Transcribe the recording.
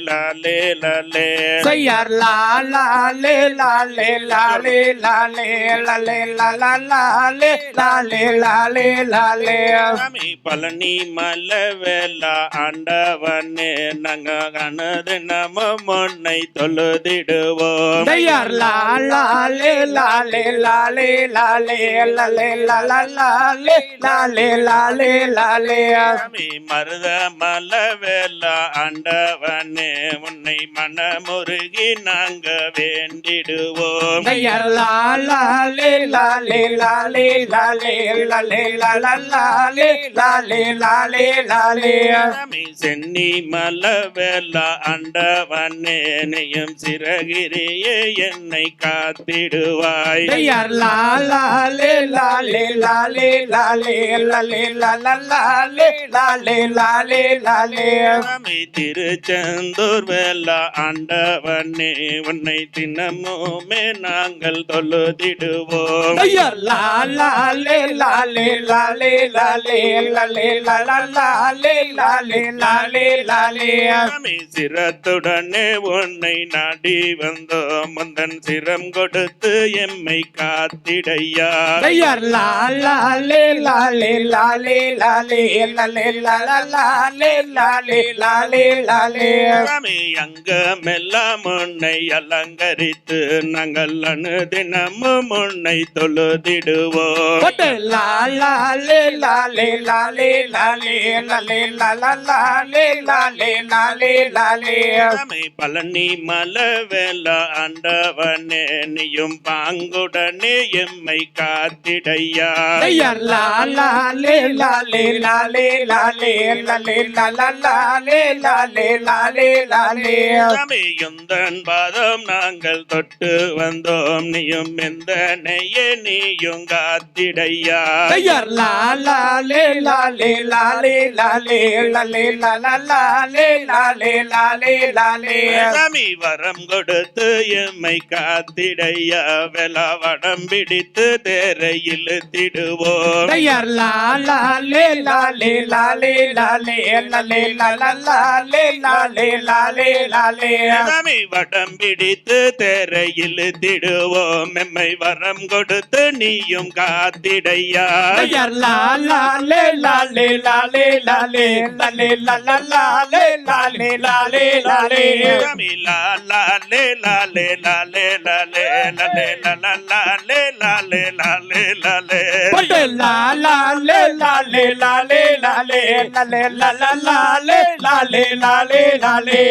லாலே லாலே செய்யார் லாலே லாலே லாலே லாலே லாலே லாலே லாலே லாலே லாலே சாமி பழனி மலவேலா ஆண்டவனே நாங்க கனது நம முன்னை தொழுதிடுவோம் செய்யார் லாலே லாலே லாலே லாலே லாலே லாலே லாலே லாலே லாலே சாமி மருத மலவேலா ஆண்டவனே உன்னை மனமுருகி நாங்க வேண்டிடுவோம் செய்யார் லாலே லாலே லாலே லாலே லாலே லாலே லாலே லாலே லாலே சாமி சென்னி மலவேலா ஆண்டவனே நீயும் சிறகிரியே என்னை காத்திடுவாய் செய்யார் லாலே லாலே லாலே லாலே லாலே லாலே லாலே லாலே லாலே சாமி திருச்செந்தூர் வேலா ஆண்டவனே உன்னை தினமுமே நாங்கள் தொழுதிடுவோம் செய்யார் லாலே லாலே லாலே லாலே லாலே லாலே லாலே லாலே லாலே சாமி சிரத்துடனே உன்னை நாடி வந்தோம் முந்தன் சிரம் கொடுத்து எம்மை காத்திடையா செய்யார் லாலே லாலே லாலே லாலே லாலே லாலே லாலே லாலே லாலே சாமி அங்கமெல்லாம் உன்னை அலங்கரித்து நாங்கள் அனுதினமும் உன்னை தொழுதிடுவோம் லாலே லாலே லாலே லாலே லாலே லாலே லாலே லாலே லாலே சாமி பழனி மலவேலா ஆண்டவனே நீயும் பாங்குடனே எம்மை காத்திடையா செய்யார் லாலே லாலே லாலே லாலே லாலே லாலே லாலே லாலே லாலே சாமி உந்தன் பாதம் நாங்கள் தொட்டு வந்தோம் நீயும் எந்த நெய்யே நீயும் காத்திடையா செய்யார் லாலே லாலே லாலே லாலே லாலே லாலே லாலே லாலே லாலே சாமி வரம் கொடுத்து எம்மை காத்திடையா வெலா வடம் பிடித்து தேரை இழுத்திடுவோம் செய்யார் லாலே லாலே லாலே லாலே லாலே லாலே லாலே லாலே லாலே சாமி வடம் பிடித்து தேரை இழுத்திடுவோம் எம்மை வரம் கொடுத்து நீயும் காத்திடையா செய்யார் லாலே லாலே லாலே லாலே லாலே லாலே லாலே லாலே லாலே சாமி லாலே லாலே லாலே லாலே லாலே லாலே லாலே லாலே லாலே லாலே லாலே லாலே லாலே லாலே லாலே லாலே லாலே லாலே